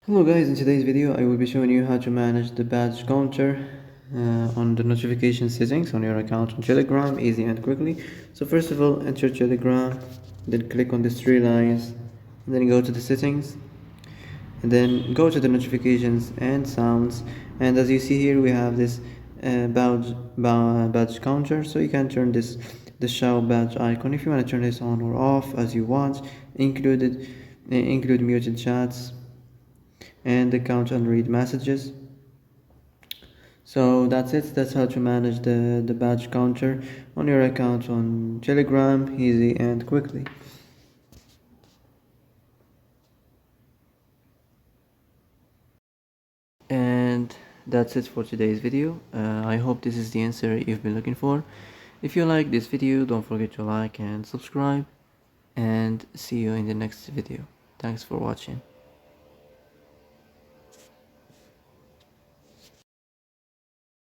Hello guys, in today's video I will be showing you how to manage the badge counter on the notification settings on your account on Telegram, easy and quickly. So first of all, enter Telegram, then click on these three lines, and then go to the settings, and then go to the notifications and sounds. And as you see here, we have this badge counter, so you can turn the show badge icon if you want to turn this on or off as you want. Include muted chats and the count and read messages. So that's it. That's how to manage the badge counter on your account on Telegram, easy and quickly. And that's it for today's video. I hope this is the answer you've been looking for. If you like this video, don't forget to like and subscribe, and see you in the next video. Thanks for watching.